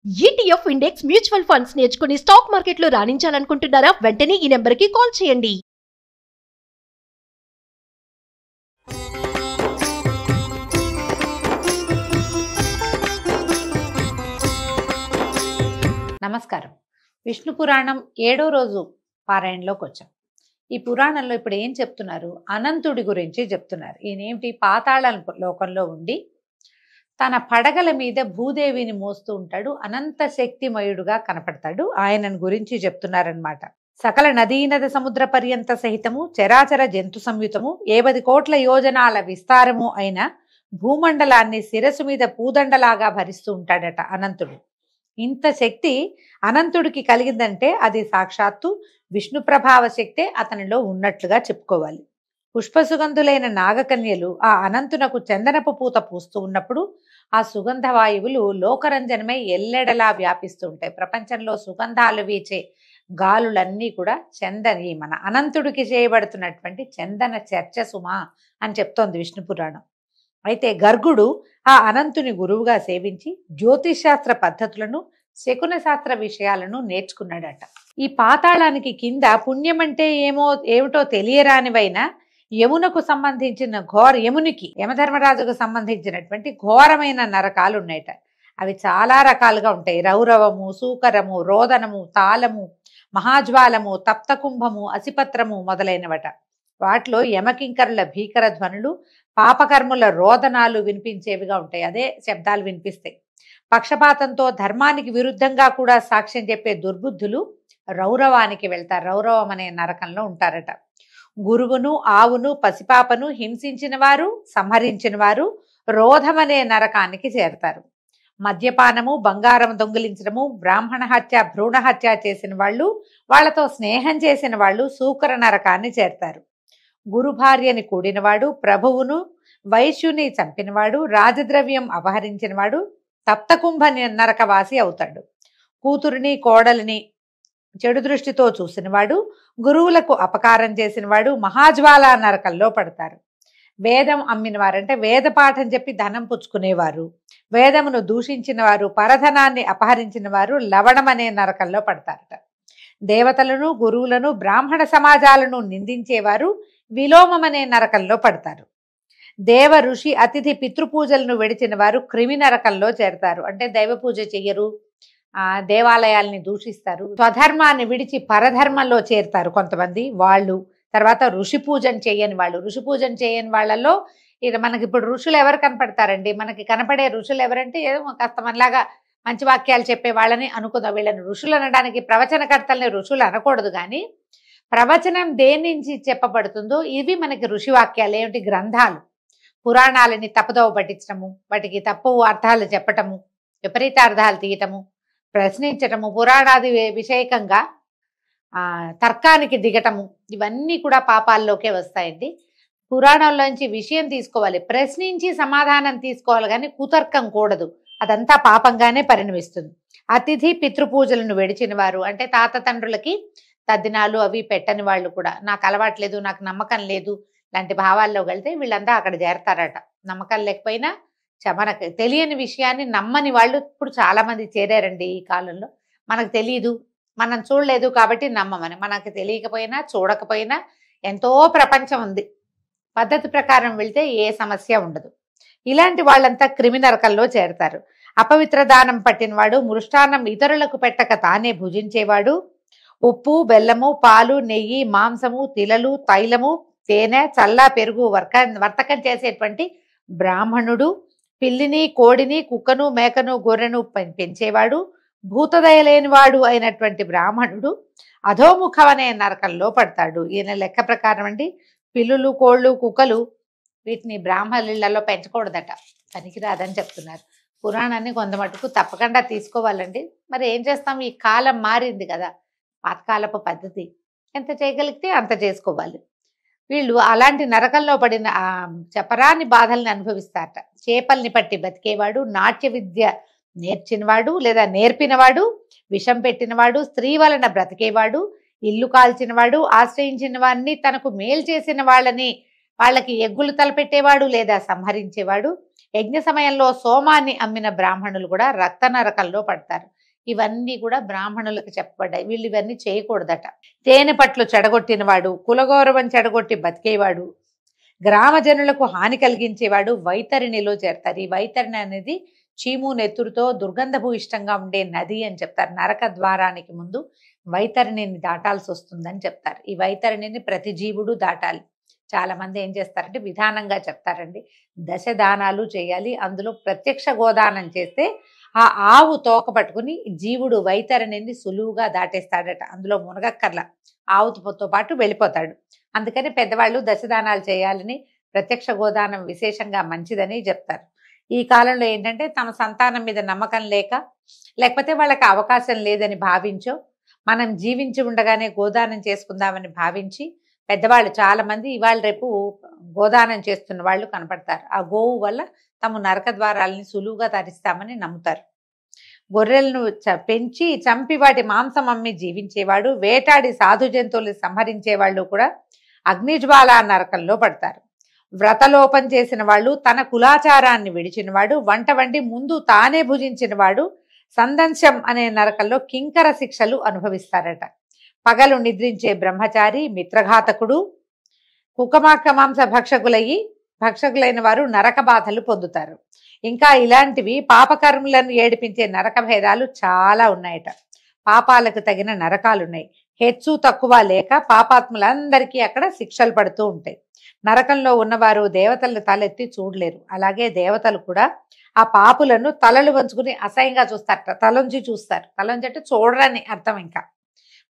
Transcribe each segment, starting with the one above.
ETF index mutual funds నేర్చుకుని stock మార్కెట్లో రాణించాలనుకుంటున్నారా? వెంటనే ఈ నెంబర్కి కాల్ చేయండి. నమస్కారం. విష్ణు పురాణం 7వ రోజు పారాయణలోకి వచ్చాం. ఈ పురాణంలో ఇప్పుడు ఏం చెప్తున్నారు? అనంతుడి గురించి చెప్తున్నారు. ఈయనేమిటి, పాతాళ లోకంలో ఉండి తన పడగల మీద భూదేవిని మోస్తూ ఉంటాడు. అనంత శక్తిమయుడుగా కనపడతాడు. ఆయనను గురించి చెప్తున్నారనమాట. సకల నదీనద సముద్ర పర్యంత సహితము చరాచర జంతు సంయుతము 70 కోట్ల యోజనాల విస్తారము అయిన భూమండలాన్ని శిరస్సు మీద పూదండలాగా భరిస్తూ ఉంటాడట అనంతుడు. ఇంత శక్తి అనంతుడికి కలిగిందంటే అది సాక్షాత్తు విష్ణు ప్రభావ శక్తే అతనిలో ఉన్నట్లుగా చెప్పుకోవాలి. పుష్పసుగంధులైన నాగకన్యలు ఆ అనంతునకు చందనపు పూత పూస్తూ ఉన్నప్పుడు ఆ సుగంధ వాయువులు లోకరంజనమై ఎల్లెడలా వ్యాపిస్తూ ఉంటాయి. ప్రపంచంలో సుగంధాలు వీచే గాలులన్నీ కూడా చందని మన అనంతుడికి చేయబడుతున్నటువంటి చందన చర్చ సుమా అని చెప్తోంది విష్ణు పురాణం. అయితే గర్గుడు ఆ అనంతుని గురువుగా సేవించి జ్యోతిశాస్త్ర పద్ధతులను శకున శాస్త్ర విషయాలను నేర్చుకున్నాడట. ఈ పాతాళానికి కింద పుణ్యమంటే ఏమిటో తెలియరానివైనా యమునకు సంబంధించిన యమునికి యమధర్మరాజుకు సంబంధించినటువంటి ఘోరమైన నరకాలు ఉన్నాయట. అవి చాలా రకాలుగా ఉంటాయి. రౌరవము, సూకరము, రోదనము, తాళము, మహాజ్వాలము, తప్తకుంభము, అసిపత్రము మొదలైనవట. వాటిలో యమకింకరుల భీకర ధ్వనులు, పాపకర్ముల రోదనాలు వినిపించేవిగా ఉంటాయి. అదే శబ్దాలు వినిపిస్తాయి. పక్షపాతంతో ధర్మానికి విరుద్ధంగా కూడా సాక్ష్యం చెప్పే దుర్బుద్ధులు రౌరవానికి వెళ్తారు. రౌరవం అనే నరకంలో ఉంటారట. గురువును, ఆవును, పసిపాపను హింసించిన వారు, సంహరించిన వారు రోధమనే నరకానికి చేరతారు. మద్యపానము, బంగారం దొంగిలించడము, బ్రాహ్మణ హత్య, భ్రూణ హత్య చేసిన వాళ్ళు, వాళ్లతో స్నేహం చేసిన వాళ్ళు సూకర నరకాన్ని చేరతారు. గురు భార్యని కూడినవాడు, ప్రభువును వైశ్యుని చంపినవాడు, రాజద్రవ్యం అపహరించినవాడు తప్తకుంభ నరకవాసి అవుతాడు. కూతురిని, కోడలిని చెడు దృష్టితో చూసినవాడు, గురువులకు అపకారం చేసినవాడు మహాజ్వాల నరకంలో పడతారు. వేదం అమ్మినవారంటే వేద పాఠం చెప్పి ధనం పుచ్చుకునేవారు, వేదమును దూషించిన వారు, పరధనాన్ని అపహరించిన వారు లవణమనే నరకంలో పడతారట. దేవతలను, గురువులను, బ్రాహ్మణ సమాజాలను నిందించేవారు విలోమమనే నరకంలో పడతారు. దేవ, ఋషి, అతిథి, పితృపూజలను విడిచిన వారు క్రిమి నరకంలో చేరతారు. అంటే దైవ పూజ చెయ్యరు, దేవాలయాల్ని దూషిస్తారు, స్వధర్మాన్ని విడిచి పరధర్మంలో చేరుతారు కొంతమంది వాళ్ళు. తర్వాత ఋషి పూజన చేయని వాళ్ళు. ఋషి పూజన చేయని వాళ్ళలో మనకి ఇప్పుడు ఋషులు ఎవరు కనపడతారండి? మనకి కనపడే ఋషులు ఎవరంటే కాస్త మనలాగా మంచి వాక్యాలు చెప్పే వాళ్ళని అనుకుందాం. వీళ్ళని ఋషులు అనడానికి ప్రవచనకర్తల్ని ఋషులు అనకూడదు. కానీ ప్రవచనం దేని నుంచి చెప్పబడుతుందో ఇవి మనకి ఋషి వాక్యాలు. ఏమిటి? గ్రంథాలు, పురాణాలని తప్పుదోవ పట్టించడము, వాటికి తప్పు అర్థాలు చెప్పటము, విపరీత అర్థాలు తీయటము, ప్రశ్నించటము, పురాణాది విషయకంగా తర్కానికి దిగటము, ఇవన్నీ కూడా పాపాల్లోకే వస్తాయండి. పురాణాల్లోంచి విషయం తీసుకోవాలి, ప్రశ్నించి సమాధానం తీసుకోవాలి, కానీ కుతర్కం కూడదు. అదంతా పాపంగానే పరిణమిస్తుంది. అతిథి, పితృపూజలను విడిచిన వారు అంటే తాత తండ్రులకి తద్దినాలు అవి పెట్టని వాళ్ళు కూడా, నాకు అలవాట్లేదు, నాకు నమ్మకం లేదు లాంటి భావాల్లో వెళ్తే వీళ్ళంతా అక్కడ చేరతారట. నమ్మకం లేకపోయినా మనకు తెలియని విషయాన్ని నమ్మని వాళ్ళు ఇప్పుడు చాలా మంది చేరారండి ఈ కాలంలో. మనకు తెలియదు, మనం చూడలేదు కాబట్టి నమ్మమని. మనకు తెలియకపోయినా చూడకపోయినా ఎంతో ప్రపంచం ఉంది. పద్ధతి ప్రకారం వెళ్తే ఏ సమస్య ఉండదు. ఇలాంటి వాళ్ళంతా క్రిమినరకంలో చేరతారు. అపవిత్ర దానం పట్టినవాడు, మృష్టాన్నం ఇతరులకు పెట్టక తానే భుజించేవాడు, ఉప్పు, బెల్లము, పాలు, నెయ్యి, మాంసము, తిలలు, తైలము, తేనె, చల్ల, పెరుగు వర్తకం చేసేటువంటి బ్రాహ్మణుడు, పిల్లిని, కోడిని, కుక్కను, మేకను, గొర్రెను పెంచేవాడు, భూతదయ లేనివాడు అయినటువంటి బ్రాహ్మణుడు అధోముఖం అనే నరకంలో పడతాడు. ఈయన లెక్క ప్రకారం అండి, పిల్లులు, కోళ్ళు, కుక్కలు వీటిని బ్రాహ్మణులలో పెంచకూడదట, పనికిరాదని చెప్తున్నారు. పురాణాన్ని కొంత మటుకు తప్పకుండా తీసుకోవాలండి. మరి ఏం చేస్తాం, ఈ కాలం మారింది కదా, పాతకాలపు పద్ధతి. ఎంత చేయగలిగితే అంత చేసుకోవాలి. వీళ్ళు అలాంటి నరకంలో పడిన చెప్పరాని బాధల్ని అనుభవిస్తారట. చేపల్ని పట్టి బతికేవాడు, నాట్య విద్య నేర్చినవాడు లేదా నేర్పినవాడు, విషం పెట్టినవాడు, స్త్రీ వలన బ్రతికేవాడు, ఇల్లు కాల్చినవాడు, ఆశ్రయించిన వారిని తనకు మేలు చేసిన వాళ్ళకి ఎగ్గులు తలపెట్టేవాడు లేదా సంహరించేవాడు, యజ్ఞ సమయంలో సోమాన్ని అమ్మిన బ్రాహ్మణులు కూడా రక్త నరకంలో పడతారు. ఇవన్నీ కూడా బ్రాహ్మణులకు చెప్పబడ్డాయి. వీళ్ళు ఇవన్నీ చేయకూడదట. తేనె పట్లు చెడగొట్టినవాడు, కులగౌరవం చెడగొట్టి బతికేవాడు, గ్రామజనులకు హాని కలిగించేవాడు వైతరిణిలో చేరతారు. ఈ వైతరిణి అనేది చీము నెత్తురుతో దుర్గంధభూయిష్టంగా ఉండే నది అని చెప్తారు. నరక ద్వారానికి ముందు వైతరిణిని దాటాల్సి వస్తుందని చెప్తారు. ఈ వైతరిణిని ప్రతి జీవుడు దాటాలి. చాలా మంది ఏం చేస్తారంటే విధానంగా చెప్తారండి, దశదానాలు చేయాలి, అందులో ప్రత్యక్ష గోదానం చేస్తే ఆ ఆవు తోక పట్టుకుని జీవుడు వైతరిణిని సులువుగా దాటేస్తాడట. అందులో మునగక్కర్ల, ఆవుతో పాటు వెళ్ళిపోతాడు. అందుకని పెద్దవాళ్ళు దశదానాలు చేయాలని, ప్రత్యక్ష గోదానం విశేషంగా మంచిదని చెప్తారు. ఈ కాలంలో ఏంటంటే తమ సంతానం మీద నమ్మకం లేకపోతే వాళ్ళకి అవకాశం లేదని భావించో, మనం జీవించి ఉండగానే గోదానం చేసుకుందామని భావించి పెద్దవాళ్ళు చాలా మంది ఇవాళ రేపు గోదానం చేస్తున్న వాళ్ళు కనపడతారు. ఆ గోవు వల్ల తమ నరక ద్వారాలని సులువుగా తరిస్తామని నమ్ముతారు. గొర్రెలను పెంచి చంపి వాటి మాంసం అమ్మి జీవించేవాడు, వేటాడి సాధు జంతువులు సంహరించేవాళ్ళు కూడా అగ్నిజ్వాల నరకంలో పడతారు. వ్రతలోపం చేసిన వాళ్ళు, తన కులాచారాన్ని విడిచినవాడు, వంట వండి ముందు తానే భుజించిన వాడు సందంశం అనే నరకంలో కింకర శిక్షలు అనుభవిస్తారట. పగలు నిద్రించే బ్రహ్మచారి, మిత్రఘాతకుడు, కుకమాక మాంస భక్షకులైన వారు నరక బాధలు పొందుతారు. ఇంకా ఇలాంటివి పాపకర్ములను ఏడిపించే నరక భేదాలు చాలా ఉన్నాయట. పాపాలకు తగిన నరకాలున్నాయి. హెచ్చు తక్కువ లేక పాపాత్ములందరికీ అక్కడ శిక్షలు పడుతూ ఉంటాయి. నరకంలో ఉన్నవారు దేవతలను తలెత్తి చూడలేరు. అలాగే దేవతలు కూడా ఆ పాపులను తలలు వంచుకుని అసహ్యంగా చూస్తారట. తలొంచి చూస్తారు. తలొంచి అంటే చూడరని అర్థం. ఇంకా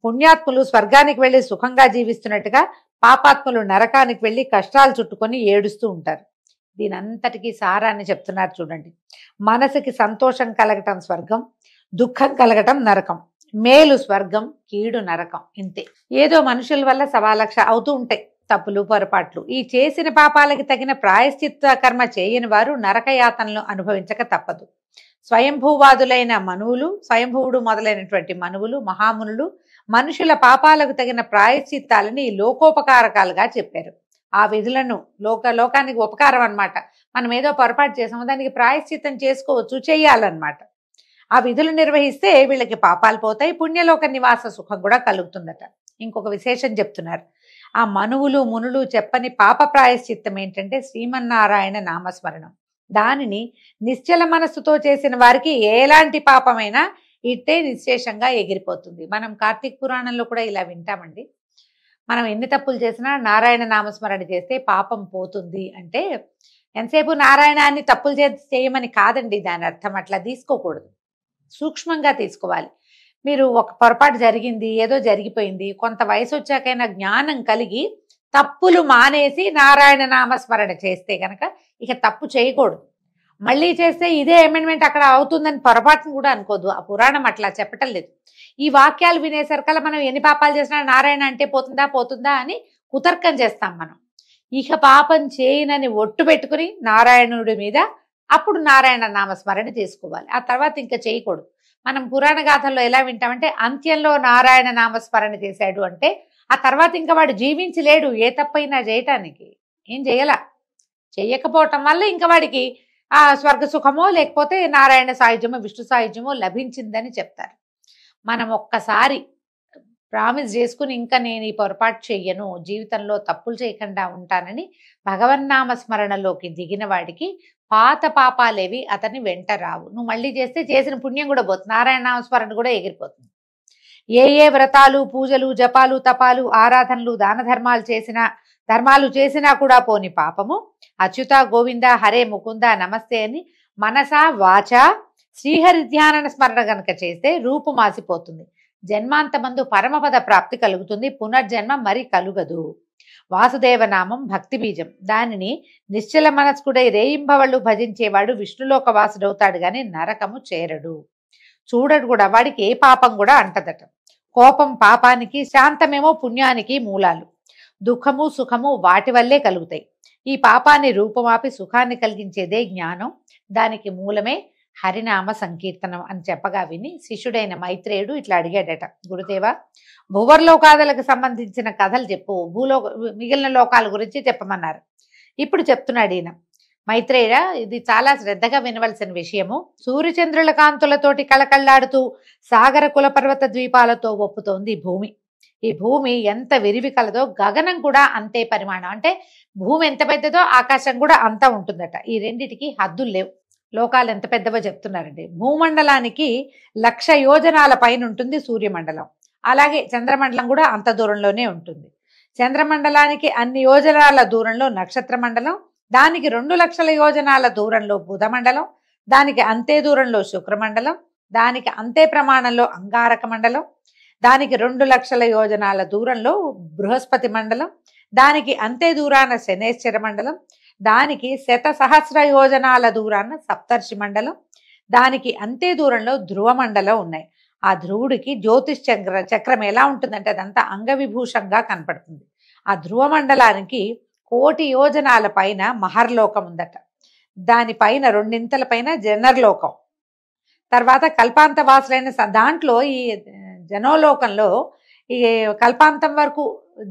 పుణ్యాత్ములు స్వర్గానికి వెళ్ళి సుఖంగా జీవిస్తున్నట్టుగా పాపాత్ములు నరకానికి వెళ్ళి కష్టాలు చుట్టుకొని ఏడుస్తూ ఉంటారు. దీనంతటికీ సారాన్ని చెప్తున్నారు చూడండి. మనసుకి సంతోషం కలగటం స్వర్గం, దుఃఖం కలగటం నరకం. మేలు స్వర్గం, కీడు నరకం. ఇంతే. ఏదో మనుషుల వల్ల 1,00,000 అవుతూ ఉంటాయి తప్పులు పొరపాట్లు. ఈ చేసిన పాపాలకి తగిన ప్రాయశ్చిత్త కర్మ చేయని వారు నరకయాతనలు అనుభవించక తప్పదు. స్వయంభూవాదులైన మనువులు, స్వయంభూవుడు మొదలైనటువంటి మనువులు, మహామునులు మనుషుల పాపాలకు తగిన ప్రాయశ్చిత్తాలని లోకోపకారకాలుగా చెప్పారు. ఆ విధులను లోకానికి ఉపకారం అన్నమాట. మనం ఏదో పొరపాటు చేసాము, దానికి ప్రాయశ్చిత్తం చేసుకోవచ్చు, చెయ్యాలన్నమాట. ఆ విధులు నిర్వహిస్తే వీళ్ళకి పాపాలు పోతాయి, పుణ్యలోక నివాస సుఖం కూడా కలుగుతుందట. ఇంకొక విశేషం చెప్తున్నారు. ఆ మనువులు మునులు చెప్పని పాప ప్రాయశ్చిత్తం ఏంటంటే శ్రీమన్నారాయణ నామస్మరణం. దానిని నిశ్చల మనస్సుతో చేసిన వారికి ఎలాంటి పాపమైనా ఇట్టే నిశ్శేషంగా ఎగిరిపోతుంది. మనం కార్తీక పురాణంలో కూడా ఇలా వింటామండి. మనం ఎన్ని తప్పులు చేసినా నారాయణ నామస్మరణ చేస్తే పాపం పోతుంది అంటే ఎంతసేపు నారాయణాన్ని తప్పులు చేయమని కాదండి దాని అర్థం. అట్లా తీసుకోకూడదు, సూక్ష్మంగా తీసుకోవాలి. మీరు ఒక పొరపాటు జరిగింది, ఏదో జరిగిపోయింది, కొంత వయసు వచ్చాకైనా జ్ఞానం కలిగి తప్పులు మానేసి నారాయణ నామస్మరణ చేస్తే గనక ఇక తప్పు చేయకూడదు. మళ్ళీ చేస్తే ఇదే అమెండ్మెంట్ అక్కడ అవుతుందని పొరపాటును కూడా అనుకోదు. ఆ పురాణం అట్లా చెప్పటం లేదు. ఈ వాక్యాలు వినేసరికల్లా మనం ఎన్ని పాపాలు చేసినా నారాయణ అంటే పోతుందా అని కుతర్కం చేస్తాం మనం. ఇక పాపం చేయనని ఒట్టు పెట్టుకుని నారాయణుడి మీద అప్పుడు నారాయణ నామస్మరణ చేసుకోవాలి. ఆ తర్వాత ఇంకా చేయకూడదు. మనం పురాణ గాథల్లో ఎలా వింటామంటే అంత్యంలో నారాయణ నామస్మరణ చేశాడు అంటే ఆ తర్వాత ఇంకా వాడు జీవించలేడు ఏ తప్పైనా చేయటానికి. ఏం చేయకపోవటం వల్ల ఇంకా వాడికి ఆ స్వర్గ సుఖమో లేకపోతే నారాయణ సాయుధ్యమో విష్ణు సాయుధ్యమో లభించిందని చెప్తారు. మనం ఒక్కసారి ప్రామిస్ చేసుకుని ఇంకా నేను ఈ పొరపాటు చెయ్యను, జీవితంలో తప్పులు చేయకుండా ఉంటానని భగవన్నామ స్మరణలోకి దిగిన వాడికి పాత పాపాలేవి అతన్ని వెంట రావు. నువ్వు మళ్ళీ చేస్తే చేసిన పుణ్యం కూడా పోతుంది, నారాయణ నామస్మరణ కూడా ఎగిరిపోతుంది. ఏ వ్రతాలు, పూజలు, జపాలు, తపాలు, ఆరాధనలు, దాన ధర్మాలు చేసినా కూడా పోని పాపము అచ్యుత గోవింద హరే ముకుంద నమస్తే అని మనసా వాచ శ్రీహరి ధ్యాన స్మరణ గనక చేస్తే రూపు మాసిపోతుంది. జన్మాంతమందు పరమపద ప్రాప్తి కలుగుతుంది, పునర్జన్మ మరి కలుగదు. వాసుదేవనామం భక్తి బీజం. దానిని నిశ్చల మనస్కుడై రేయింబవళ్ళు భజించేవాడు విష్ణులోక వాసుడవుతాడు గాని నరకము చేరడు, చూడడు కూడా. వాడికి ఏ పాపం కూడా అంటదట. కోపం పాపానికి, శాంతమేమో పుణ్యానికి మూలాలు. దుఃఖము సుఖము వాటి వల్లే కలుగుతాయి. ఈ పాపాన్ని రూపమాపి సుఖాన్ని కలిగించేదే జ్ఞానం. దానికి మూలమే హరినామ సంకీర్తనం అని చెప్పగా విని శిష్యుడైన మైత్రేయుడు ఇట్లా అడిగాడట, గురుదేవా భువర్లోకాదులకు సంబంధించిన కథలు చెప్పు, మిగిలిన లోకాల గురించి చెప్పమన్నారు. ఇప్పుడు చెప్తున్నాడు ఈయన. మైత్రేయ, ఇది చాలా శ్రద్ధగా వినవలసిన విషయము. సూర్యచంద్రుల కాంతులతోటి కళకళ్లాడుతూ సాగర కుల పర్వత ద్వీపాలతో ఒప్పుతోంది ఈ భూమి. ఈ భూమి ఎంత విరివి కలదో గగనం కూడా అంతే పరిమాణం. అంటే భూమి ఎంత పెద్దదో ఆకాశం కూడా అంత ఉంటుందట. ఈ రెండిటికి హద్దులు లేవు. లోకాలు ఎంత పెద్దవో చెప్తున్నారండి. భూమండలానికి 1,00,000 యోజనాల పైన ఉంటుంది సూర్యమండలం. అలాగే చంద్రమండలం కూడా అంత దూరంలోనే ఉంటుంది. చంద్రమండలానికి అన్ని యోజనాల దూరంలో నక్షత్ర మండలం, దానికి 2,00,000 యోజనాల దూరంలో బుధమండలం, దానికి అంతే దూరంలో శుక్రమండలం, దానికి అంతే ప్రమాణంలో అంగారక మండలం, దానికి 2,00,000 యోజనాల దూరంలో బృహస్పతి మండలం, దానికి అంతే దూరాన శనేశ్వర మండలం, దానికి 1,000,000 యోజనాల దూరాన సప్తర్షి మండలం, దానికి అంతే దూరంలో ధ్రువ మండలం ఉన్నాయి. ఆ ధ్రువుడికి జ్యోతిష్ చక్రం ఎలా ఉంటుందంటే అదంతా అంగవిభూషంగా కనపడుతుంది. ఆ ధ్రువ మండలానికి 1,000,000 యోజనాల పైన మహర్లోకం ఉందట. దానిపైన 2 పైన జనర్లోకం, తర్వాత కల్పాంత వాసులైన దాంట్లో ఈ జనోలోకంలో ఈ కల్పాంతం వరకు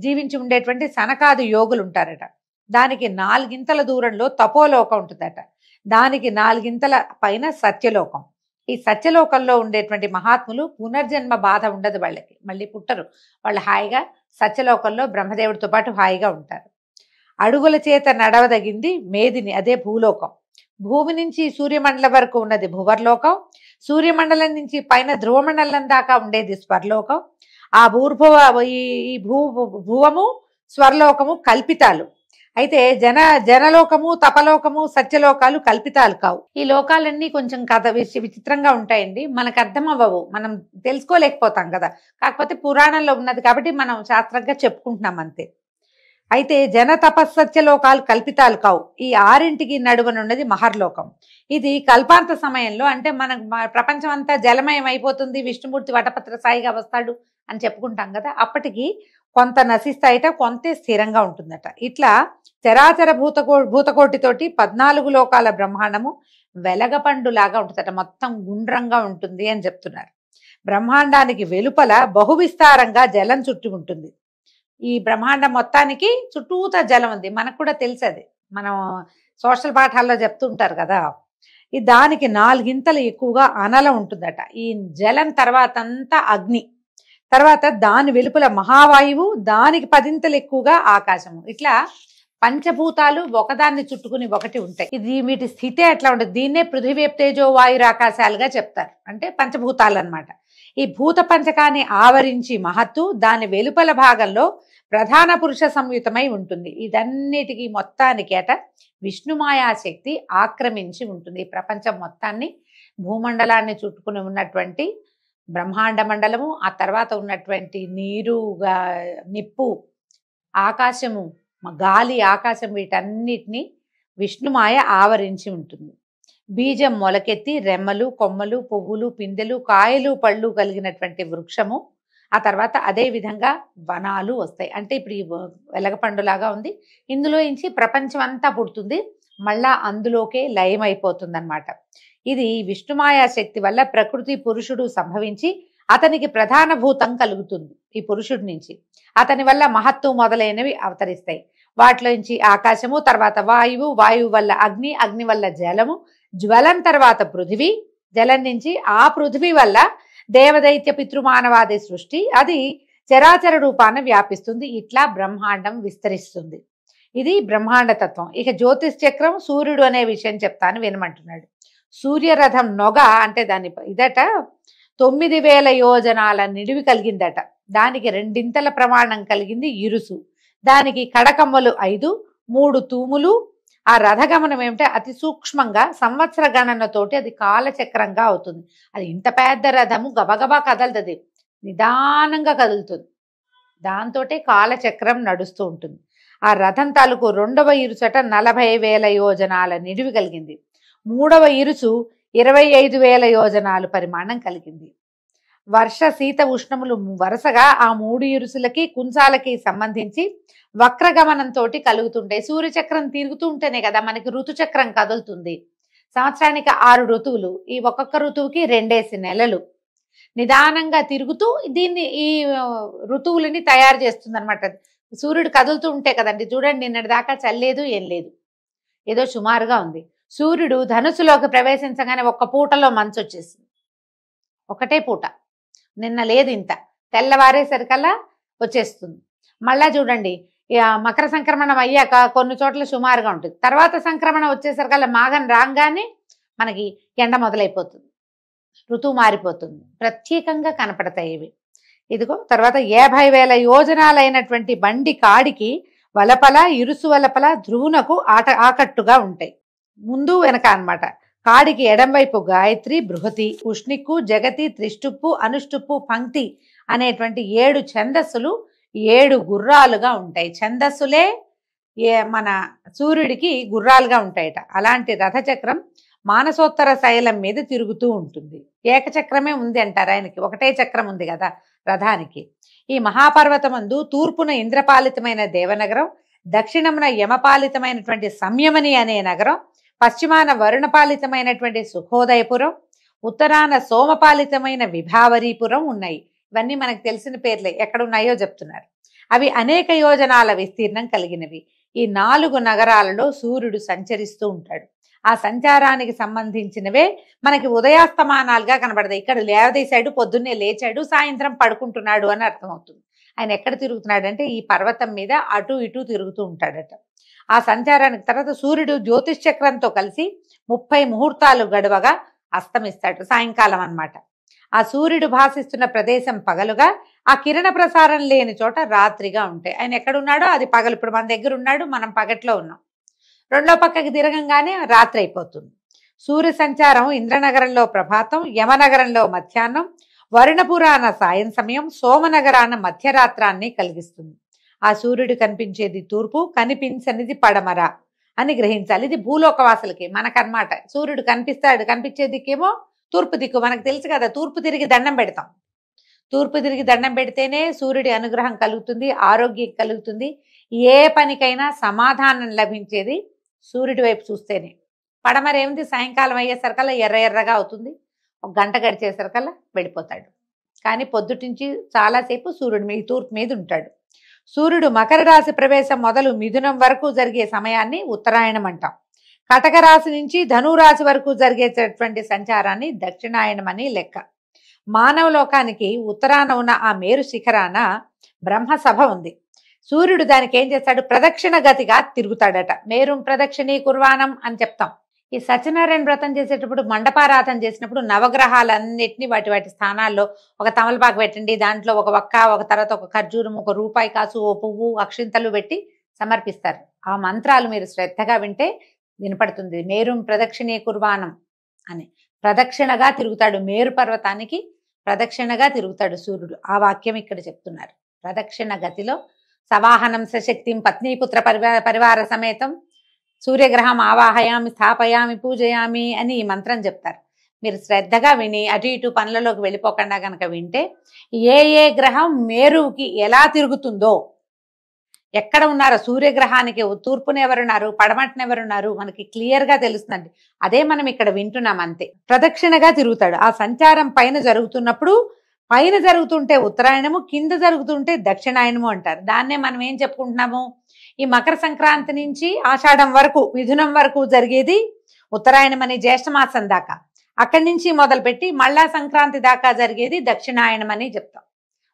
జీవించి ఉండేటువంటి సనకాది యోగులు ఉంటారట. దానికి 4 దూరంలో తపోలోకం ఉంటుందట. దానికి 4 పైన సత్యలోకం. ఈ సత్యలోకంలో ఉండేటువంటి మహాత్ములు పునర్జన్మ బాధ ఉండదు, వాళ్ళకి మళ్ళీ పుట్టరు. వాళ్ళు హాయిగా సత్యలోకంలో బ్రహ్మదేవుడితో పాటు హాయిగా ఉంటారు. అడుగుల చేత నడవదగింది మేదిని, అదే భూలోకం. భూమి నుంచి సూర్యమండలం వరకు ఉన్నది భువర్లోకం. సూర్యమండలం నుంచి పైన ధ్రువమండలం దాకా ఉండేది స్వర్లోకం. ఆ ఈ భువము స్వర్లోకము కల్పితాలు. అయితే జనలోకము, తపలోకము, సత్యలోకాలు కల్పితాలు కావు. ఈ లోకాలన్నీ కొంచెం కథ విచిత్రంగా ఉంటాయండి. మనకు అర్థం అవ్వవు, మనం తెలుసుకోలేకపోతాం కదా. కాకపోతే పురాణంలో ఉన్నది కాబట్టి మనం శాస్త్రంగా చెప్పుకుంటున్నాం అంతే. అయితే జన తపస్సత్య లోకాలు కల్పితాలు కావు. ఈ 6ంటికి నడువనున్నది మహర్లోకం. ఇది కల్పాంత సమయంలో, అంటే మన ప్రపంచం అంతా జలమయం అయిపోతుంది, విష్ణుమూర్తి వటపత్ర సాయిగా వస్తాడు అని చెప్పుకుంటాం కదా. అప్పటికి కొంత నశిస్తాయిట, కొంతే స్థిరంగా ఉంటుందట. ఇట్లా చరాచర భూతకోటితోటి 14 లోకాల బ్రహ్మాండము వెలగపండులాగా ఉంటుందట. మొత్తం గుండ్రంగా ఉంటుంది అని చెప్తున్నారు. బ్రహ్మాండానికి వెలుపల బహువిస్తారంగా జలం చుట్టి ఉంటుంది. ఈ బ్రహ్మాండం మొత్తానికి చుట్టూతా జలం ఉంది. మనకు కూడా తెలుసు, అది మనం సోషల్ పాఠాల్లో చెప్తుంటారు కదా. ఈ దానికి 4 ఎక్కువగా అనలం ఉంటుందట. ఈ జలం తర్వాత అంతా అగ్ని, తర్వాత దాని వెలుపల మహావాయువు, దానికి 10 ఎక్కువగా ఆకాశము. ఇట్లా పంచభూతాలు ఒకదాన్ని చుట్టుకుని ఒకటి ఉంటాయి. ఇది వీటి స్థితే అట్లా ఉంటుంది. దీన్నే పృథివీ తేజో వాయుర ఆకాశాలుగా చెప్తారు. అంటే పంచభూతాలు అన్నమాట. ఈ భూత పంచకాన్ని ఆవరించి మహత్తు దాని వెలుపల భాగంలో ప్రధాన పురుష సంయుతమై ఉంటుంది. ఇదన్నిటికీ మొత్తానికి అట విష్ణుమాయాశక్తి ఆక్రమించి ఉంటుంది. ఈ ప్రపంచం మొత్తాన్ని, భూమండలాన్ని చుట్టుకుని ఉన్నటువంటి బ్రహ్మాండ మండలము, ఆ తర్వాత ఉన్నటువంటి నీరు, నిప్పు, ఆకాశము, గాలి, ఆకాశం, వీటన్నిటినీ విష్ణుమాయ ఆవరించి ఉంటుంది. బీజం మొలకెత్తి రెమ్మలు, కొమ్మలు, పువ్వులు, పిందెలు, కాయలు, పళ్ళు కలిగినటువంటి వృక్షము, ఆ తర్వాత అదే విధంగా వనాలు వస్తాయి. అంటే ఇప్పుడు ఈ వెలగపండులాగా ఉంది, ఇందులో నుంచి ప్రపంచం అంతా పుడుతుంది, మళ్ళా అందులోకే లయమైపోతుంది అన్నమాట. ఇది విష్ణుమాయా శక్తి వల్ల ప్రకృతి పురుషుడు సంభవించి అతనికి ప్రధాన భూతం కలుగుతుంది. ఈ పురుషుడి నుంచి అతని వల్ల మహత్తు మొదలైనవి అవతరిస్తాయి. వాటిలో నుంచి ఆకాశము, తర్వాత వాయువు, వాయువు వల్ల అగ్ని, అగ్ని వల్ల జలము, జ్వలం తర్వాత పృథివీ, జలం నుంచి ఆ పృథివీ వల్ల దేవదైత్య పితృమానవాది సృష్టి, అది చరాచర రూపాన వ్యాపిస్తుంది. ఇట్లా బ్రహ్మాండం విస్తరిస్తుంది. ఇది బ్రహ్మాండ తత్వం. ఇక జ్యోతిష్ చక్రం సూర్యుడు అనే విషయం చెప్తాను వినమంటున్నాడు. సూర్యరథం నొగ అంటే దాని ఇదట 9,000 యోజనాల నిడివి కలిగిందట. దానికి 2 ప్రమాణం కలిగింది ఇరుసు. దానికి కడకమ్మలు 5, 3 తూములు. ఆ రథగమనం ఏమిటంటే అతి సూక్ష్మంగా సంవత్సర గణనతోటి అది కాలచక్రంగా అవుతుంది. అది ఇంత పెద్ద రథము గబగబా కదలదు, నిదానంగా కదులుతుంది. దాంతోటే కాలచక్రం నడుస్తూ ఉంటుంది. ఆ రథం తాలూకు 2వ ఇరుసట 40,000 యోజనాల నిడివి కలిగింది. 3వ ఇరుసు 25,000 యోజనాలు పరిమాణం కలిగింది. వర్ష శీత ఉష్ణములు వరుసగా ఆ 3 ఇరుసులకి కుంచాలకి సంబంధించి వక్రగమనంతో కలుగుతుంటాయి. సూర్యచక్రం తిరుగుతూ ఉంటేనే కదా మనకి ఋతుచక్రం కదులుతుంది. సంవత్సరానికి 6 ఋతువులు, ఈ ఒక్కొక్క ఋతువుకి 2 నెలలు నిదానంగా తిరుగుతూ దీన్ని ఈ ఋతువులని తయారు చేస్తుంది అనమాట. సూర్యుడు కదులుతూ ఉంటే కదండి, చూడండి నిన్నటి దాకా చల్లేదు ఏం లేదు, ఏదో సుమారుగా ఉంది. సూర్యుడు ధనుసులోకి ప్రవేశించగానే ఒక్క పూటలో మంచు వచ్చేసింది. ఒకటే పూట, నిన్న లేదు ఇంత, తెల్లవారేసరికల్లా వచ్చేస్తుంది. మళ్ళా చూడండి, మకర సంక్రమణం అయ్యాక కొన్ని చోట్ల సుమారుగా ఉంటుంది. తర్వాత సంక్రమణం వచ్చేసరికల్లా మాఘం రాగానే మనకి ఎండ మొదలైపోతుంది, ఋతువు మారిపోతుంది. ప్రత్యేకంగా కనపడతాయి ఇవి. ఇదిగో తర్వాత 50,000 యోజనాలైనటువంటి బండి కాడికి వలపల ఇరుసు వలపల ధ్రువునకు ఆకట్టుగా ఉంటాయి. ముందు వెనక అన్నమాట. కాడికి ఎడంవైపు గాయత్రి, బృహతి, ఉష్ణిక్కు, జగతి, త్రిష్టుప్పు, అనుష్టుప్పు, పంక్తి అనేటువంటి 7 ఛందస్సులు 7 గుర్రాలుగా ఉంటాయి. ఛందస్సులే మన సూర్యుడికి గుర్రాలుగా ఉంటాయట. అలాంటి రథచక్రం మానసోత్తర శైలం మీద తిరుగుతూ ఉంటుంది. ఏకచక్రమే ఉంది అంటారు ఆయనకి, ఒకటే చక్రం ఉంది కదా రథానికి. ఈ మహాపర్వతమందు తూర్పున ఇంద్రపాలితమైన దేవనగరం, దక్షిణమున యమపాలితమైనటువంటి సంయమని అనే నగరం, పశ్చిమాన వరుణపాలితమైనటువంటి సుఖోదయపురం, ఉత్తరాన సోమపాలితమైన విభావరీపురం ఉన్నాయి. ఇవన్నీ మనకు తెలిసిన పేర్లే, ఎక్కడున్నాయో చెప్తున్నారు. అవి అనేక యోజనాల విస్తీర్ణం కలిగినవి. ఈ 4 నగరాలలో సూర్యుడు సంచరిస్తూ ఉంటాడు. ఆ సంచారానికి సంబంధించినవే మనకి ఉదయాస్తమానాలుగా కనబడతాయి. ఇక్కడ లేవదీశాడు, పొద్దున్నే లేచాడు, సాయంత్రం పడుకుంటున్నాడు అని అర్థమవుతుంది. ఆయన ఎక్కడ తిరుగుతున్నాడు అంటే ఈ పర్వతం మీద అటు ఇటు తిరుగుతూ ఉంటాడట. ఆ సంచారానికి తర్వాత సూర్యుడు జ్యోతిష్ చక్రంతో కలిసి 30 ముహూర్తాలు గడవగా అస్తమిస్తాడు, సాయంకాలం అన్నమాట. ఆ సూర్యుడు భాసిస్తున్న ప్రదేశం పగలుగా, ఆ కిరణ ప్రసారం లేని చోట రాత్రిగా ఉంటాయి. ఆయన ఎక్కడున్నాడో అది పగలు. ఇప్పుడు మన దగ్గర ఉన్నాడు, మనం పగట్లో ఉన్నాం. రెండో పక్కకి తిరగంగానే రాత్రి అయిపోతుంది. సూర్య సంచారం ఇంద్రనగరంలో ప్రభాతం, యమనగరంలో మధ్యాహ్నం, వరుణపురాన సాయం సమయం, సోమనగరాన మధ్యరాత్రాన్ని కలిగిస్తుంది. ఆ సూర్యుడు కనిపించేది తూర్పు, కనిపించనిది పడమర అని గ్రహించాలి. ఇది భూలోకవాసులకి, మనకన్నమాట. సూర్యుడు కనిపించే దిక్కేమో తూర్పు దిక్కు. మనకు తెలుసు కదా, తూర్పు తిరిగి దండం పెడతాం. తూర్పు తిరిగి దండం పెడితేనే సూర్యుడి అనుగ్రహం కలుగుతుంది, ఆరోగ్యం కలుగుతుంది. ఏ పనికైనా సమాధానం లభించేది సూర్యుడి వైపు చూస్తేనే. పడమరేమిటి, సాయంకాలం అయ్యేసరికల్లా ఎర్రగా అవుతుంది, ఒక గంట గడిచేసరికల్లా వెళ్ళిపోతాడు. కానీ పొద్దుటించి చాలాసేపు సూర్యుడు తూర్పు మీద ఉంటాడు. సూర్యుడు మకర రాశి ప్రవేశం మొదలు మిథునం వరకు జరిగే సమయాన్ని ఉత్తరాయణం అంటాం. కటక రాశి నుంచి ధనురాశి వరకు జరిగేటటువంటి సంచారాన్ని దక్షిణాయనం అని లెక్క. మానవ లోకానికి ఉత్తరాన ఉన్న ఆ మేరు శిఖరాన బ్రహ్మసభ ఉంది. సూర్యుడు దానికి ఏం చేస్తాడు, ప్రదక్షిణ గతిగా తిరుగుతాడట. మేరుం ప్రదక్షిణీ కుర్వాణం అని చెప్తాం. ఈ సత్యనారాయణ వ్రతం చేసేటప్పుడు, మండపారాధన చేసినప్పుడు నవగ్రహాలన్నిటినీ వాటి స్థానాల్లో ఒక తమలపాకు పెట్టండి, దాంట్లో ఒక వక్క, ఒక తర్వాత ఒక ఖర్జూరం, ఒక రూపాయి కాసు, ఓ పువ్వు, అక్షింతలు పెట్టి సమర్పిస్తారు. ఆ మంత్రాలు మీరు శ్రద్ధగా వింటే వినపడుతుంది. మేరుం ప్రదక్షిణీ కుర్వాణం అని. ప్రదక్షిణగా తిరుగుతాడు, మేరు పర్వతానికి ప్రదక్షిణగా తిరుగుతాడు సూర్యుడు. ఆ వాక్యం ఇక్కడ చెప్తున్నారు. ప్రదక్షిణ గతిలో సవాహనం సశక్తిం పత్నీపుత్ర పరివార సమేతం సూర్యగ్రహం ఆవాహయామి, స్థాపయామి, పూజయామి అని ఈ మంత్రం చెప్తారు. మీరు శ్రద్ధగా విని అటు ఇటు పనులలోకి వెళ్ళిపోకుండా కనుక వింటే ఏ గ్రహం మేరుకి ఎలా తిరుగుతుందో, ఎక్కడ ఉన్నారో, సూర్యగ్రహానికి తూర్పున ఎవరున్నారు, పడమటిన ఎవరున్నారు మనకి క్లియర్గా తెలుస్తుందండి. అదే మనం ఇక్కడ వింటున్నాం అంతే. ప్రదక్షిణగా తిరుగుతాడు. ఆ సంచారం పైన జరుగుతున్నప్పుడు, పైన జరుగుతుంటే ఉత్తరాయణము, కింద జరుగుతుంటే దక్షిణాయనము అంటారు. దాన్నే మనం ఏం చెప్పుకుంటున్నాము, ఈ మకర సంక్రాంతి నుంచి ఆషాఢం వరకు, మిథునం వరకు జరిగేది ఉత్తరాయణం అని, జ్యేష్ఠమాసం దాకా. అక్కడి నుంచి మొదలుపెట్టి మళ్ళా సంక్రాంతి దాకా జరిగేది దక్షిణాయనం అని చెప్తాం.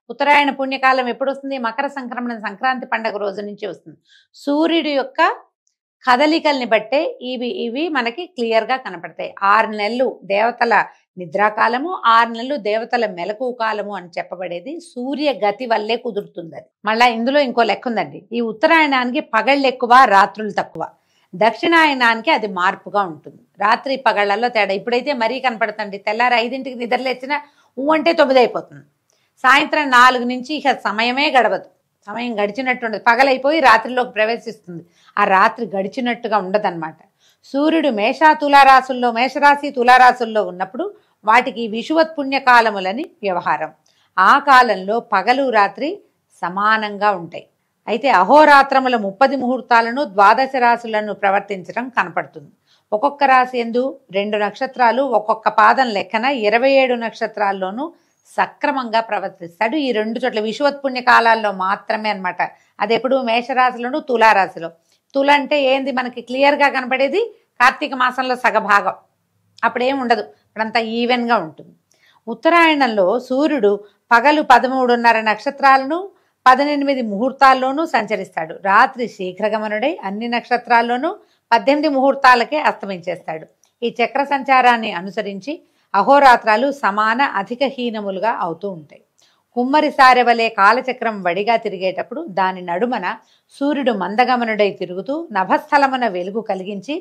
ఉత్తరాయణ పుణ్యకాలం ఎప్పుడు వస్తుంది, మకర సంక్రమణ సంక్రాంతి పండగ రోజు నుంచి వస్తుంది. సూర్యుడి యొక్క కదలికల్ని బట్టే ఇవి మనకి క్లియర్గా కనపడతాయి. 6 నెలలు దేవతల నిద్రాకాలము, 6 నెలలు దేవతల మెలకువ కాలము అని చెప్పబడేది సూర్య గతి వల్లే కుదురుతుంది. అది మళ్ళీ ఇందులో ఇంకో లెక్క ఉందండి. ఈ ఉత్తరాయణానికి పగళ్ళు ఎక్కువ, రాత్రులు తక్కువ. దక్షిణాయనానికి అది మార్పుగా ఉంటుంది. రాత్రి పగళ్లలో తేడా. ఇప్పుడైతే మరీ కనపడుతుంది. తెల్లారి 5ంటికి నిద్రలేచిన అంటే 9 అయిపోతుంది. సాయంత్రం 4 నుంచి ఇక సమయమే గడవదు. సమయం గడిచినట్టు ఉండదు. పగలైపోయి రాత్రిలోకి ప్రవేశిస్తుంది. ఆ రాత్రి గడిచినట్టుగా ఉండదన్నమాట. సూర్యుడు మేషరాశి తులారాశుల్లో ఉన్నప్పుడు వాటికి విషువత్పుణ్యకాలములని వ్యవహారం. ఆ కాలంలో పగలు రాత్రి సమానంగా ఉంటాయి. అయితే అహోరాత్రముల 30 ముహూర్తాలను 12 రాశులను ప్రవర్తించడం కనపడుతుంది. ఒక్కొక్క రాశి యందు 2 నక్షత్రాలు, ఒక్కొక్క పాదం లెక్కన 27 నక్షత్రాల్లోనూ సక్రమంగా ప్రవర్తిస్తాడు. ఈ 2 చోట్ల విషువత్పుణ్య కాలాల్లో మాత్రమే అన్నమాట. అది ఎప్పుడు మేషరాశిలోను, తులారాశిలో. తుల అంటే ఏంది మనకి క్లియర్గా కనపడేది కార్తీక మాసంలో సగభాగం, అప్పుడేం ఉండదు, అప్పుడంతా ఈవెన్గా ఉంటుంది. ఉత్తరాయణంలో సూర్యుడు పగలు 13:30 నక్షత్రాలను 18 ముహూర్తాల్లోనూ సంచరిస్తాడు. రాత్రి శీఘ్రగమనుడై అన్ని నక్షత్రాల్లోనూ 18 ముహూర్తాలకే అస్తమించేస్తాడు. ఈ చక్ర సంచారాన్ని అనుసరించి అహోరాత్రాలు సమాన అధిక హీనములుగా అవుతూ ఉంటాయి. కుమ్మరి సారె వలె కాలచక్రం వడిగా తిరిగేటప్పుడు దాని నడుమన సూర్యుడు మందగమనుడై తిరుగుతూ నభస్థలమున వెలుగు కలిగించి,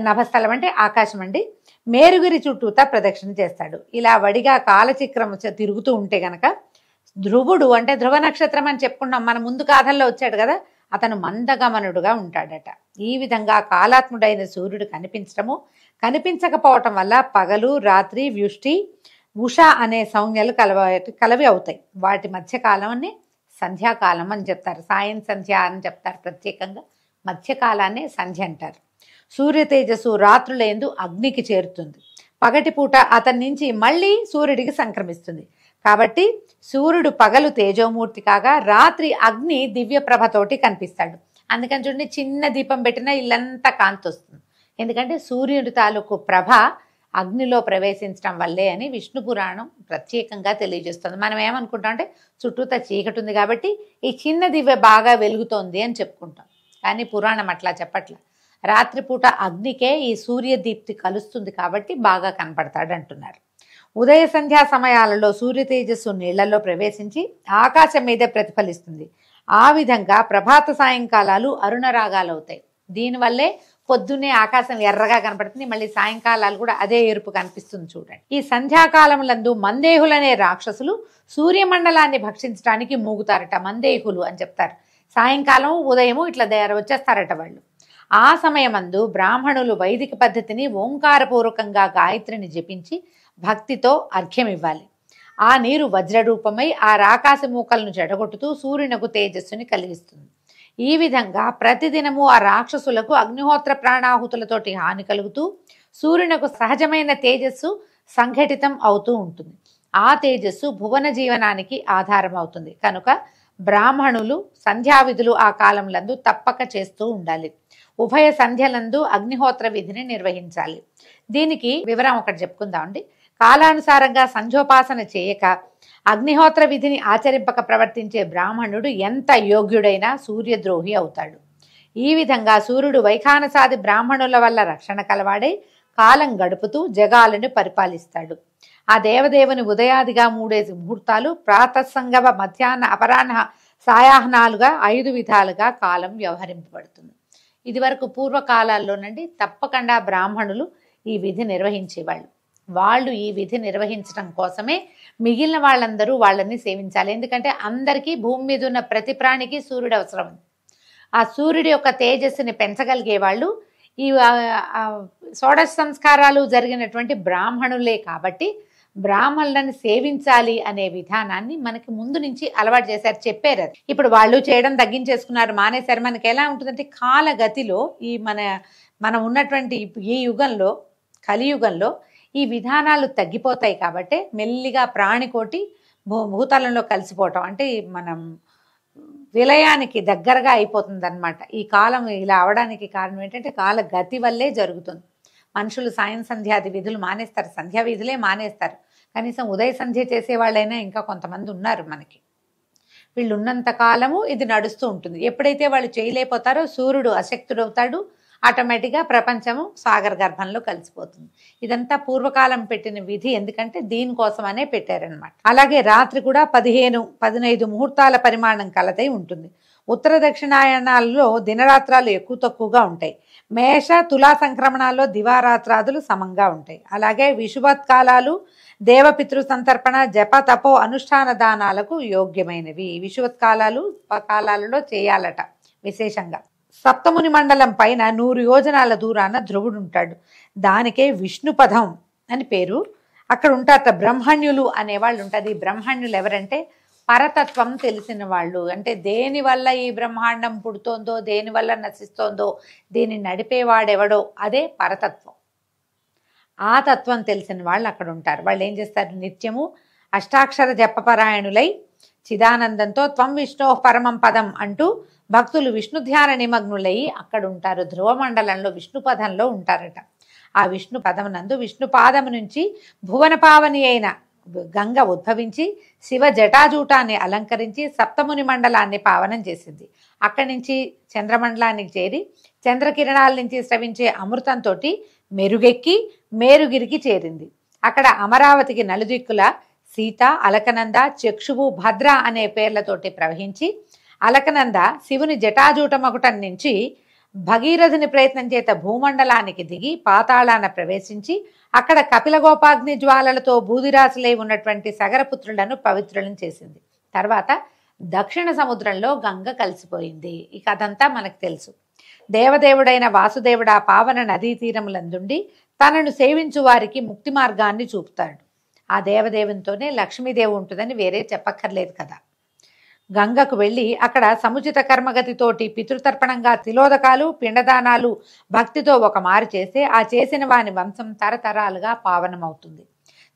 నభస్థలం అంటే ఆకాశం అండి, మేరుగురి చుట్టూతా ప్రదక్షిణ చేస్తాడు. ఇలా వడిగా కాలచక్రం తిరుగుతూ ఉంటే గనక ధ్రువుడు అంటే ధ్రువ నక్షత్రం అని చెప్పుకున్నాం, మన ముందు కాథల్లో వచ్చాడు కదా, అతను మందగమనుడుగా ఉంటాడట. ఈ విధంగా కాలాత్ముడైన సూర్యుడు కనిపించడము కనిపించకపోవటం వల్ల పగలు రాత్రి వ్యుష్టి ఉష అనే సంజ్ఞలు కలవి అవుతాయి. వాటి మధ్యకాలాన్ని సంధ్యాకాలం అని చెప్తారు, సాయం సంధ్య అని చెప్తారు. ప్రత్యేకంగా మధ్యకాలాన్ని సంధ్య అంటారు. సూర్య తేజస్సు రాత్రులందు అగ్నికి చేరుతుంది. పగటిపూట అతని నుంచి మళ్ళీ సూర్యుడికి సంక్రమిస్తుంది. కాబట్టి సూర్యుడు పగలు తేజోమూర్తి కాగా రాత్రి అగ్ని దివ్య ప్రభతోటి కనిపిస్తాడు. అందుకని చూడండి, చిన్న దీపం పెట్టినా ఇల్లంతా కాంతి వస్తుంది. ఎందుకంటే సూర్యుడి తాలూకు ప్రభ అగ్నిలో ప్రవేశించడం వల్లే అని విష్ణు పురాణం ప్రత్యేకంగా తెలియజేస్తుంది. మనం ఏమనుకుంటాం అంటే చుట్టూతా చీకటి ఉంది కాబట్టి ఈ చిన్న దివ్య బాగా వెలుగుతోంది అని చెప్పుకుంటాం. కానీ పురాణం అట్లా చెప్పట్ల. రాత్రిపూట అగ్నికే ఈ సూర్యదీప్తి కలుస్తుంది కాబట్టి బాగా కనపడతాడు అంటున్నారు. ఉదయ సంధ్యా సమయాలలో సూర్య తేజస్సు నీళ్లలో ప్రవేశించి ఆకాశం మీదే ప్రతిఫలిస్తుంది. ఆ విధంగా ప్రభాత సాయంకాలాలు అరుణరాగాలు అవుతాయి. దీనివల్లే పొద్దున్నే ఆకాశం ఎర్రగా కనపడుతుంది, మళ్ళీ సాయంకాలాలు కూడా అదే ఎరుపు కనిపిస్తుంది. చూడండి, ఈ సంధ్యాకాలములందు మందేహులనే రాక్షసులు సూర్యమండలాన్ని భక్షించడానికి మూగుతారట. మందేహులు అని చెప్తారు. సాయంకాలం ఉదయము ఇట్లా వచ్చేస్తారట వాళ్ళు. ఆ సమయమందు బ్రాహ్మణులు వైదిక పద్ధతిని ఓంకారపూర్వకంగా గాయత్రిని జపించి భక్తితో అర్ఘ్యం ఇవ్వాలి. ఆ నీరు వజ్రరూపమై ఆ రాకాశ మూకలను జడగొట్టుతూ సూర్యునకు తేజస్సుని కలిగిస్తుంది. ఈ విధంగా ప్రతిదినము ఆ రాక్షసులకు అగ్నిహోత్ర ప్రాణాహుతులతోటి హాని కలుగుతూ సూర్యునకు సహజమైన తేజస్సు సంఘటితం అవుతూ ఉంటుంది. ఆ తేజస్సు భువన జీవనానికి ఆధారం అవుతుంది. కనుక బ్రాహ్మణులు సంధ్యావిధులు ఆ కాలంలందు తప్పక చేస్తూ ఉండాలి. ఉభయ సంధ్యలందు అగ్నిహోత్ర విధిని నిర్వహించాలి. దీనికి వివరం ఒకటి చెప్పుకుందామండి. కాలానుసారంగా సంధ్యోపాసన చేయక అగ్నిహోత్ర విధిని ఆచరింపక ప్రవర్తించే బ్రాహ్మణుడు ఎంత యోగ్యుడైనా సూర్యద్రోహి అవుతాడు. ఈ విధంగా సూర్యుడు వైఖానసాది బ్రాహ్మణుల వల్ల రక్షణ కలవాడై కాలం గడుపుతూ జగాలను పరిపాలిస్తాడు. ఆ దేవదేవుని ఉదయాదిగా 3 ముహూర్తాలు, ప్రాతస్సంగమ, మధ్యాహ్న, అపరాహ్న, సాయాహ్నాలుగా 5 విధాలుగా కాలం వ్యవహరింపబడుతుంది. ఇది వరకు పూర్వకాలాల్లోనండి తప్పకుండా బ్రాహ్మణులు ఈ విధి నిర్వహించేవాళ్ళు. వాళ్ళు ఈ విధి నిర్వహించడం కోసమే మిగిలిన వాళ్ళందరూ వాళ్ళని సేవించాలి. ఎందుకంటే అందరికీ భూమి మీద ఉన్న ప్రతి ప్రాణికి సూర్యుడు అవసరం. ఆ సూర్యుడి యొక్క తేజస్సుని పెంచగలిగే వాళ్ళు ఈ షోడశ సంస్కారాలు జరిగినటువంటి బ్రాహ్మణులే. కాబట్టి బ్రాహ్మణులను సేవించాలి అనే విధానాన్ని మనకి ముందు నుంచి అలవాటు చేశారు, చెప్పారు. అది ఇప్పుడు వాళ్ళు చేయడం తగ్గించేసుకున్నారు, మానేశారు. మనకి ఎలా ఉంటుందంటే కాలగతిలో ఈ మనం ఉన్నటువంటి ఈ యుగంలో, కలియుగంలో ఈ విధానాలు తగ్గిపోతాయి. కాబట్టి మెల్లిగా ప్రాణికోటి భూతలంలో కలిసిపోవటం అంటే మనం విలయానికి దగ్గరగా అయిపోతుంది అనమాట. ఈ కాలం ఇలా అవడానికి కారణం ఏంటంటే కాలగతి వల్లే జరుగుతుంది. మనుషులు సాయం సంధ్యాది విధులు మానేస్తారు, సంధ్యా విధులే మానేస్తారు. కనీసం ఉదయ సంధ్య చేసేవాళ్ళైనా ఇంకా కొంతమంది ఉన్నారు మనకి. వీళ్ళు ఉన్నంత కాలము ఇది నడుస్తూ ఉంటుంది. ఎప్పుడైతే వాళ్ళు చేయలేకపోతారో సూర్యుడు అశక్తుడవుతాడు, ఆటోమేటిక్గా ప్రపంచము సాగర గర్భంలో కలిసిపోతుంది. ఇదంతా పూర్వకాలం పెట్టిన విధి, ఎందుకంటే దీనికోసమనే పెట్టారనమాట. అలాగే రాత్రి కూడా 15 ముహూర్తాల పరిమాణం కలతై ఉంటుంది. ఉత్తర దక్షిణాయనాల్లో దినరాత్రాలు ఎక్కువ తక్కువగా ఉంటాయి. మేష తులా సంక్రమణాల్లో దివారాత్రాదులు సమంగా ఉంటాయి. అలాగే విషువత్కాలాలు దేవపితృ సంతర్పణ, జప, తపో, అనుష్ఠాన దానాలకు యోగ్యమైనవి. కాలాలలో చేయాలట విశేషంగా. సప్తముని మండలం పైన 100 యోజనాల దూరాన ధ్రువుడు ఉంటాడు. దానికే విష్ణుపథం అని పేరు. అక్కడ ఉంటారట బ్రహ్మణ్యులు అనేవాళ్ళు ఉంటారు. ఈ బ్రహ్మణ్యులు ఎవరంటే పరతత్వం తెలిసిన వాళ్ళు. అంటే దేని వల్ల ఈ బ్రహ్మాండం పుడుతోందో, దేని వల్ల నశిస్తోందో, దీన్ని నడిపేవాడెవడో అదే పరతత్వం. ఆ తత్వం తెలిసిన వాళ్ళు అక్కడ ఉంటారు. వాళ్ళు ఏం చేస్తారు? నిత్యము అష్టాక్షర జపపరాయణులై చిదానందంతో త్వం విష్ణో పరమం పదం అంటూ భక్తులు విష్ణు ధ్యాన నిమగ్నులయ్యి అక్కడ ఉంటారు. ధ్రువ మండలంలో విష్ణు పదంలో ఉంటారట. ఆ విష్ణు పదమునందు విష్ణు పాదము నుంచి భువన పావని అయిన గంగ ఉద్భవించి శివ జటాజూటాన్ని అలంకరించి సప్తముని మండలాన్ని పావనం చేసింది. అక్కడి నుంచి చంద్రమండలానికి చేరి చంద్రకిరణాల నుంచి స్రవించే అమృతంతో మెరుగెక్కి మేరుగిరికి చేరింది. అక్కడ అమరావతికి నలుదిక్కుల సీత, అలకనంద, చక్షువు, భద్ర అనే పేర్లతోటి ప్రవహించి అలకనంద శివుని జటాజూటమకుటం నుంచి భగీరథుని ప్రయత్నం చేత భూమండలానికి దిగి పాతాళాన ప్రవేశించి అక్కడ కపిలగోపాగ్ని జ్వాలలతో బూదిరాశులై ఉన్నటువంటి సగరపుత్రులను పవిత్రులను చేసింది. తర్వాత దక్షిణ సముద్రంలో గంగ కలిసిపోయింది. ఈ కథంతా మనకు తెలుసు. దేవదేవుడైన వాసుదేవుడు ఆ పావన నదీ తీరములందుండి తనను సేవించు వారికి ముక్తి మార్గాన్ని చూపుతాడు. ఆ దేవదేవునితోనే లక్ష్మీదేవి ఉంటుందని వేరే చెప్పక్కర్లేదు కదా. గంగకు వెళ్ళి అక్కడ సముచిత కర్మగతితోటి పితృతర్పణంగా తిలోదకాలు, పిండదానాలు భక్తితో ఒక మారు చేస్తే ఆ చేసిన వాని వంశం తరతరాలుగా పావనమవుతుంది.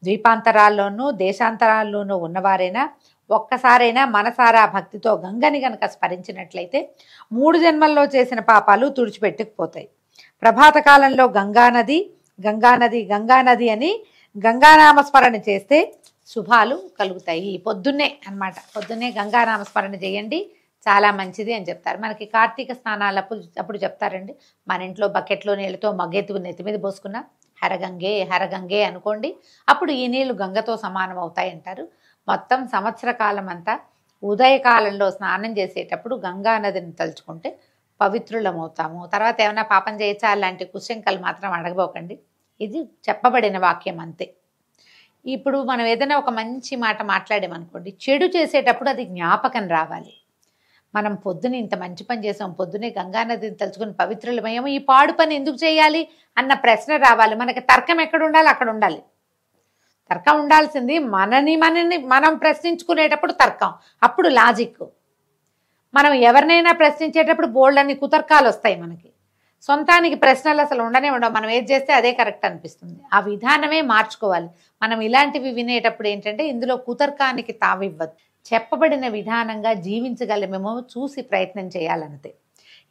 ద్వీపాంతరాల్లోనూ దేశాంతరాల్లోనూ ఉన్నవారైనా ఒక్కసారైనా మనసారా భక్తితో గంగని గనక స్మరించినట్లయితే 3 జన్మల్లో చేసిన పాపాలు తుడిచిపెట్టుకుపోతాయి. ప్రభాత కాలంలో గంగానది గంగానది గంగానది అని గంగానామస్మరణ చేస్తే శుభాలు కలుగుతాయి. పొద్దున్నే అన్నమాట, పొద్దున్నే గంగానామస్మరణ చేయండి, చాలా మంచిది అని చెప్తారు. మనకి కార్తీక స్నానాలు అప్పుడు చెప్తారండి, మన ఇంట్లో బకెట్లో నీళ్ళతో మగ్గెత్తు నెత్తి మీద పోసుకున్న హరగంగే హరగంగే అనుకోండి, అప్పుడు ఈ నీళ్లు గంగతో సమానం అవుతాయి అంటారు. మొత్తం సంవత్సర కాలం అంతా ఉదయకాలంలో స్నానం చేసేటప్పుడు గంగా నదిని తలుచుకుంటే పవిత్రులమవుతాము. తర్వాత ఏమైనా పాపం చేయొచ్చా అలాంటి కుశంకలు మాత్రం అడగబోకండి. ఇది చెప్పబడిన వాక్యం అంతే. ఇప్పుడు మనం ఏదైనా ఒక మంచి మాట మాట్లాడామనుకోండి, చెడు చేసేటప్పుడు అది జ్ఞాపకం రావాలి. మనం పొద్దున ఇంత మంచి పని చేసాం, పొద్దునే గంగానదిని తలుచుకుని పవిత్రులమయ్యాము, ఈ పాడు పని ఎందుకు చేయాలి అన్న ప్రశ్న రావాలి. మనకి తర్కం ఎక్కడ ఉండాలి అక్కడ ఉండాలి. తర్కం ఉండాల్సింది మనని మనం ప్రశ్నించుకునేటప్పుడు తర్కం, అప్పుడు లాజిక్. మనం ఎవరినైనా ప్రశ్నించేటప్పుడు బోల్డన్ని కుతర్కాలు వస్తాయి. మనకి సొంతానికి ప్రశ్నలు అసలు ఉండనే ఉండవు. మనం ఏది చేస్తే అదే కరెక్ట్ అనిపిస్తుంది. ఆ విధానమే మార్చుకోవాలి. మనం ఇలాంటివి వినేటప్పుడు ఏంటంటే ఇందులో కుతర్కానికి తావివ్వదు. చెప్పబడిన విధానంగా జీవించగలమేమో చూసి ప్రయత్నం చేయాలన్నదే.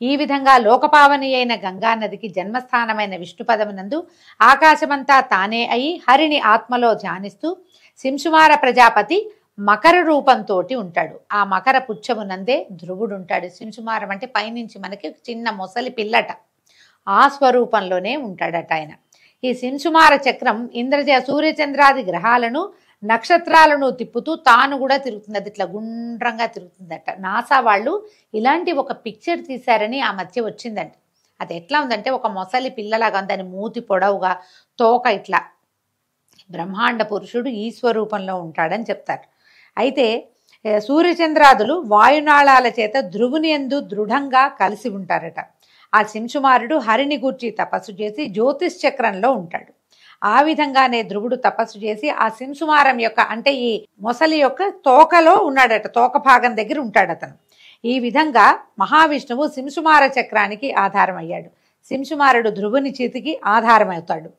ఈ విధంగా లోకపావని అయిన గంగానదికి జన్మస్థానమైన విష్ణుపదమునందు ఆకాశమంతా తానే అయి హరిని ఆత్మలో ధ్యానిస్తూ శింశుమార ప్రజాపతి మకర రూపంతో ఉంటాడు. ఆ మకర పుచ్చమునందే ధ్రువుడు ఉంటాడు. శింశుమారం అంటే పైనుంచి మనకి చిన్న మొసలి పిల్లట, ఆ స్వరూపంలోనే ఉంటాడట ఆయన. ఈ శింశుమార చక్రం సూర్యచంద్రాది గ్రహాలను నక్షత్రాలను తిప్పుతూ తాను కూడా తిరుగుతుంది. అది ఇట్లా గుండ్రంగా తిరుగుతుందట. నాసా వాళ్ళు ఇలాంటి ఒక పిక్చర్ తీశారని ఆ మధ్య వచ్చిందంట. అది ఎట్లా ఉందంటే ఒక మొసలి పిల్లలాగా, దాని మూతి పొడవుగా, తోక ఇట్లా. బ్రహ్మాండ పురుషుడు ఈ స్వరూపంలో ఉంటాడని చెప్తారు. అయితే సూర్యచంద్రాదులు వాయునాళాల చేత ధ్రువుని యందు దృఢంగా కలిసి ఉంటారట. ఆ శింశుమారుడు హరిని గూర్చి తపస్సు చేసి జ్యోతిష్ చక్రంలో ఉంటాడు. ఆ విధంగానే ధ్రువుడు తపస్సు చేసి ఆ శింశుమారం యొక్క అంటే ఈ మొసలి యొక్క తోకలో ఉన్నాడట, తోక భాగం దగ్గర ఉంటాడు అతను. ఈ విధంగా మహావిష్ణువు శింశుమార చక్రానికి ఆధారం అయ్యాడు. శింశుమారుడు ధ్రువుని చేతికి ఆధారమవుతాడు.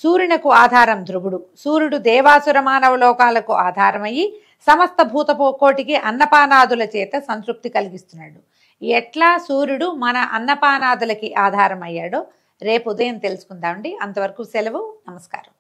సూర్యునకు ఆధారం ధ్రువుడు. సూర్యుడు దేవాసుర మానవ లోకాలకు ఆధారమయ్యి సమస్త భూతకోటికి అన్నపానాదుల చేత సంతృప్తి కలిగిస్తున్నాడు. ఎట్లా సూర్యుడు మన అన్నపానాదులకి ఆధారం అయ్యాడో రేపు ఉదయం తెలుసుకుందామండి. అంతవరకు సెలవు. నమస్కారం.